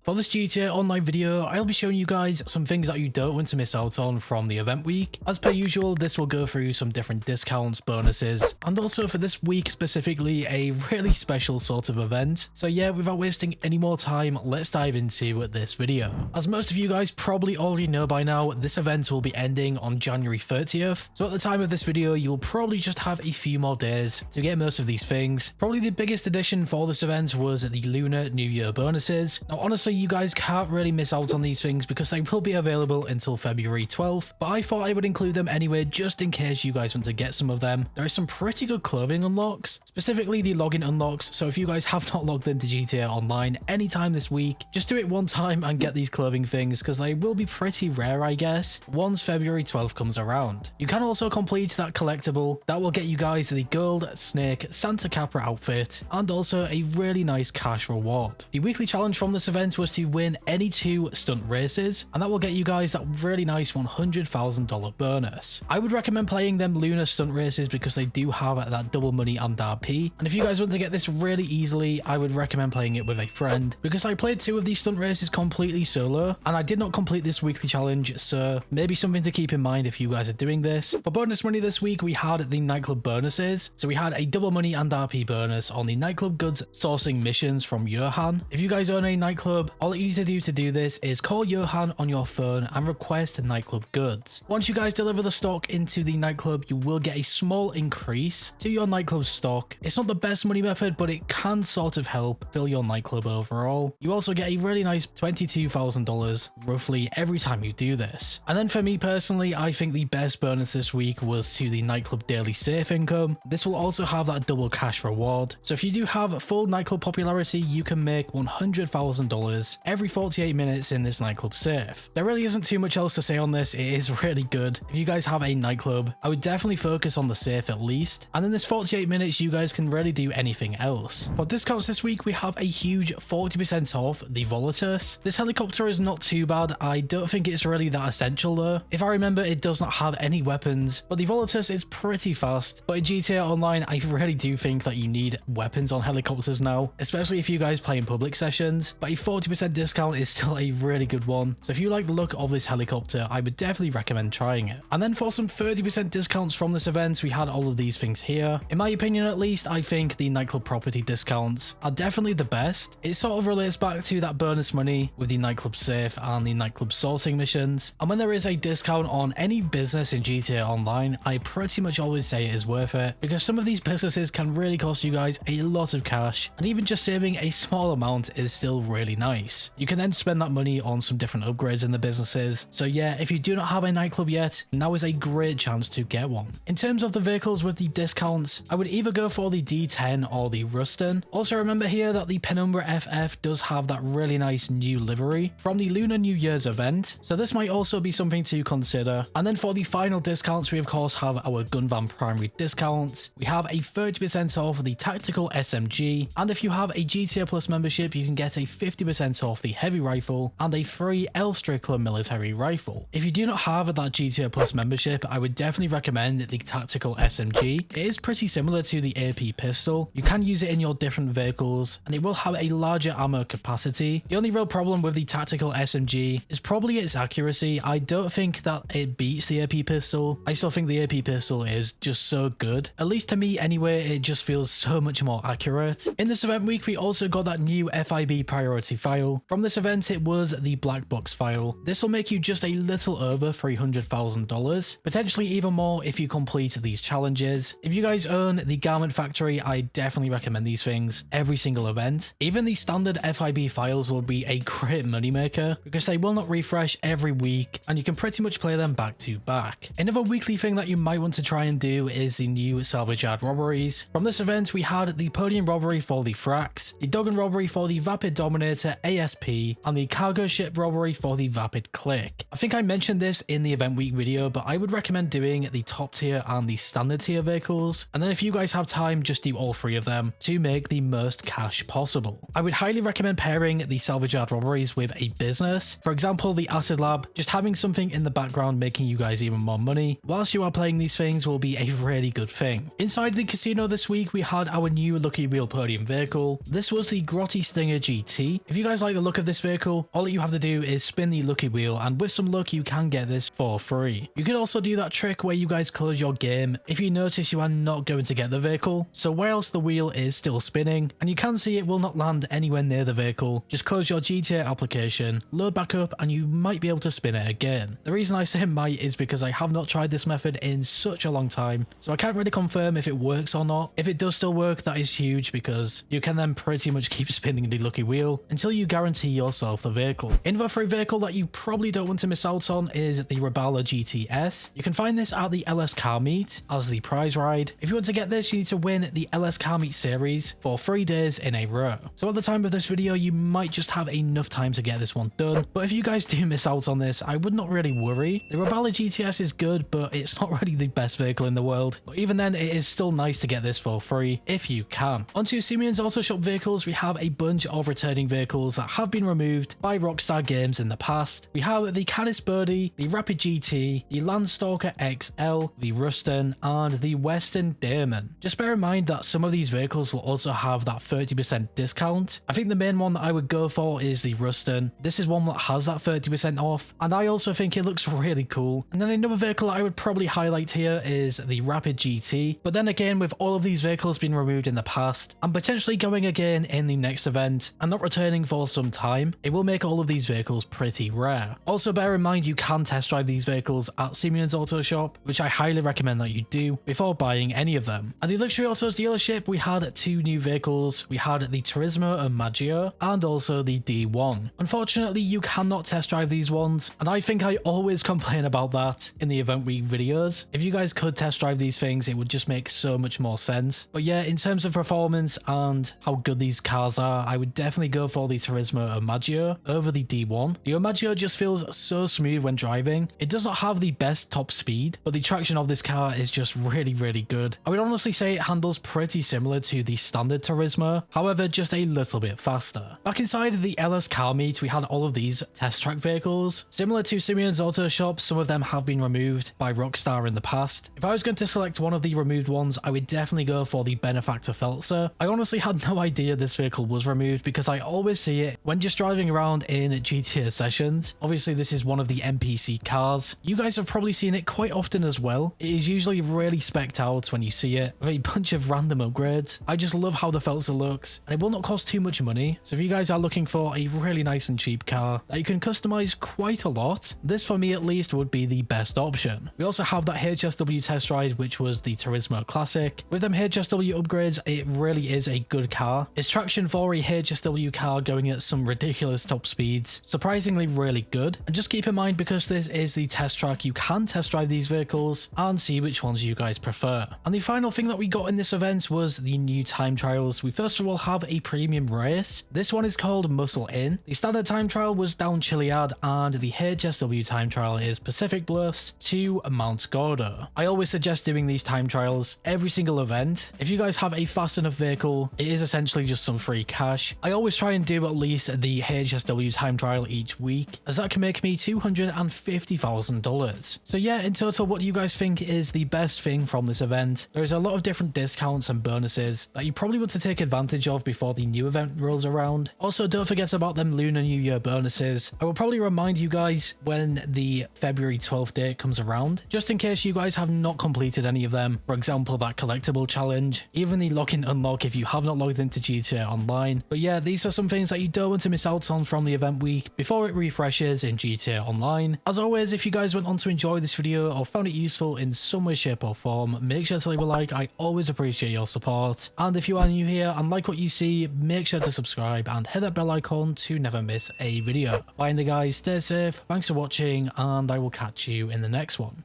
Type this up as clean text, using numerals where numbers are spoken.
For this GTA Online video, I'll be showing you guys some things that you don't want to miss out on from the event week. As per usual, this will go through some different discounts, bonuses, and also for this week specifically, a really special sort of event. So yeah, without wasting any more time, let's dive into this video. As most of you guys probably already know by now, this event will be ending on January 30th. So at the time of this video, you'll probably just have a few more days to get most of these things. Probably the biggest addition for this event was the Lunar New Year bonuses. Now honestly, you guys can't really miss out on these things because they will be available until February 12th, but I thought I would include them anyway just in case you guys want to get some of them. There are some pretty good clothing unlocks, specifically the login unlocks, so if you guys have not logged into GTA Online anytime this week, just do it one time and get these clothing things because they will be pretty rare, I guess, once February 12th comes around. You can also complete that collectible that will get you guys the gold snake Santa Capra outfit and also a really nice cash reward. The weekly challenge from this event was to win any 2 stunt races, and that will get you guys that really nice $100,000 bonus. I would recommend playing them Lunar stunt races because they do have that double money and RP, and if you guys want to get this really easily, I would recommend playing it with a friend because I played 2 of these stunt races completely solo and I did not complete this weekly challenge, so maybe something to keep in mind if you guys are doing this. For bonus money this week, we had the nightclub bonuses, so we had a double money and RP bonus on the nightclub goods sourcing missions from Johan. If you guys own a nightclub, all you need to do to do this is call Johan on your phone and request nightclub goods. Once you guys deliver the stock into the nightclub, you will get a small increase to your nightclub stock. It's not the best money method, but it can sort of help fill your nightclub overall. You also get a really nice $22,000 roughly every time you do this. And then for me personally, I think the best bonus this week was to the nightclub daily safe income. This will also have that double cash reward. So if you do have full nightclub popularity, you can make $100,000 every 48 minutes in this nightclub safe. There really isn't too much else to say on this. It is really good. If you guys have a nightclub, I would definitely focus on the safe at least. And in this 48 minutes, you guys can really do anything else. For discounts this week, we have a huge 40% off the Volatus. This helicopter is not too bad. I don't think it's really that essential though. If I remember, it does not have any weapons, but the Volatus is pretty fast. But in GTA Online, I really do think that you need weapons on helicopters now, especially if you guys play in public sessions. But a 40% discount is still a really good one. So if you like the look of this helicopter, I would definitely recommend trying it. And then for some 30% discounts from this event, we had all of these things here. In my opinion at least, I think the nightclub property discounts are definitely the best. It sort of relates back to that bonus money with the nightclub safe and the nightclub sourcing missions. And when there is a discount on any business in GTA Online, I pretty much always say it is worth it because some of these businesses can really cost you guys a lot of cash, and even just saving a small amount is still really nice. You can then spend that money on some different upgrades in the businesses. So yeah, if you do not have a nightclub yet, now is a great chance to get one. In terms of the vehicles with the discounts, I would either go for the D10 or the Ruston. Also remember here that the Penumbra FF does have that really nice new livery from the Lunar New Year's event, so this might also be something to consider. And then for the final discounts, we of course have our gun van primary discounts. We have a 30% off the tactical SMG, and if you have a GTA Plus membership, you can get a 50% off the heavy rifle and a free L Strickler military rifle. If you do not have that GTA Plus membership, I would definitely recommend the tactical SMG. It is pretty similar to the AP pistol. You can use it in your different vehicles and it will have a larger ammo capacity. The only real problem with the tactical SMG is probably its accuracy. I don't think that it beats the AP pistol. I still think the AP pistol is just so good. At least to me anyway, it just feels so much more accurate. In this event week, we also got that new FIB Priority File. From this event, it was the black box file. This will make you just a little over $300,000, potentially even more if you complete these challenges. If you guys own the Garment Factory, I definitely recommend these things every single event. Even the standard FIB files will be a great moneymaker because they will not refresh every week and you can pretty much play them back to back. Another weekly thing that you might want to try and do is the new Salvage Robberies. From this event, we had the Podium robbery for the Frax, the Duggan robbery for the Vapid Dominator ASP, and the cargo ship robbery for the Vapid Click. I think I mentioned this in the event week video, but I would recommend doing the top tier and the standard tier vehicles, and then if you guys have time, just do all 3 of them to make the most cash possible. I would highly recommend pairing the Salvage robberies with a business. For example, the Acid Lab, just having something in the background making you guys even more money whilst you are playing these things will be a really good thing. Inside the casino this week, we had our new Lucky Wheel Podium vehicle. This was the Grotty Stinger GT. If you guys guys like the look of this vehicle, all that you have to do is spin the lucky wheel, and with some luck you can get this for free. You can also do that trick where you guys close your game if you notice you are not going to get the vehicle. So whilst the wheel is still spinning, and you can see it will not land anywhere near the vehicle, just close your GTA application, load back up, and you might be able to spin it again. The reason I say might is because I have not tried this method in such a long time, so I can't really confirm if it works or not. If it does still work, that is huge because you can then pretty much keep spinning the lucky wheel until you guarantee yourself the vehicle. Another free vehicle that you probably don't want to miss out on is the Robberies GTS. You can find this at the LS Car Meet as the prize ride. If you want to get this, you need to win the LS Car Meet series for 3 days in a row. So at the time of this video, you might just have enough time to get this one done. But if you guys do miss out on this, I would not really worry. The Robberies GTS is good, but it's not really the best vehicle in the world. But even then, it is still nice to get this for free if you can. Onto Simeone's Autoshop vehicles, we have a bunch of returning vehicles that have been removed by Rockstar Games in the past. We have the Canis Birdie, the Rapid GT, the Landstalker XL, the Ruston, and the Western Daemon. Just bear in mind that some of these vehicles will also have that 30% discount. I think the main one that I would go for is the Ruston. This is one that has that 30% off, and I also think it looks really cool. And then another vehicle I would probably highlight here is the Rapid GT. But then again, with all of these vehicles being removed in the past, and potentially going again in the next event, and not returning for some time, it will make all of these vehicles pretty rare. Also bear in mind you can test drive these vehicles at Simeone's Autoshop, which I highly recommend that you do before buying any of them. At the Luxury Autos dealership, we had 2 new vehicles. We had the Turismo and Maggio, and also the D1. Unfortunately, you cannot test drive these ones, and I think I always complain about that in the event week videos. If you guys could test drive these things, it would just make so much more sense. But yeah, in terms of performance and how good these cars are, I would definitely go for the Turismo and Maggio over the D1. The Maggio just feels so smooth when driving. It does not have the best top speed, but the traction of this car is just really good. I would honestly say it handles pretty similar to the standard Turismo, however just a little bit faster. Back inside the LS Car Meet, we had all of these test track vehicles. Similar to Simeone's Autoshop, some of them have been removed by Rockstar in the past. If I was going to select one of the removed ones, I would definitely go for the Benefactor Feltzer. I honestly had no idea this vehicle was removed because I always see it when just driving around in GTA sessions. Obviously this is one of the NPC cars. You guys have probably seen it quite often as well. It is usually really specced out when you see it with a bunch of random upgrades. I just love how the Feltzer looks, and it will not cost too much money. So if you guys are looking for a really nice and cheap car that you can customize quite a lot, this for me at least would be the best option. We also have that HSW test ride, which was the Turismo Classic. With them HSW upgrades, it really is a good car. Its traction for a HSW car going at some ridiculous top speeds, surprisingly really good. And just keep in mind, because this is the test track, you can test drive these vehicles and see which ones you guys prefer. And the final thing that we got in this event was the new time trials. We first of all have a premium race. This one is called Muscle In. The standard time trial was down Chiliad, and the HSW time trial is Pacific Bluffs to Mount Gordo. I always suggest doing these time trials every single event. If you guys have a fast enough vehicle, it is essentially just some free cash. I always try and do at least the HSW time trial each week, as that can make me $250,000. So yeah, in total, what do you guys think is the best thing from this event? There is a lot of different discounts and bonuses that you probably want to take advantage of before the new event rolls around. Also, don't forget about them Lunar New Year bonuses. I will probably remind you guys when the February 12th date comes around, just in case you guys have not completed any of them. For example, that collectible challenge, even the lock-in unlock if you have not logged into GTA Online. But yeah, these are some things that you don't want to miss out on from the event week before it refreshes in GTA Online. As always, if you guys went on to enjoy this video or found it useful in some way, shape or form, make sure to leave a like. I always appreciate your support. And if you are new here and like what you see, make sure to subscribe and hit that bell icon to never miss a video. Bye guys, stay safe, thanks for watching, and I will catch you in the next one.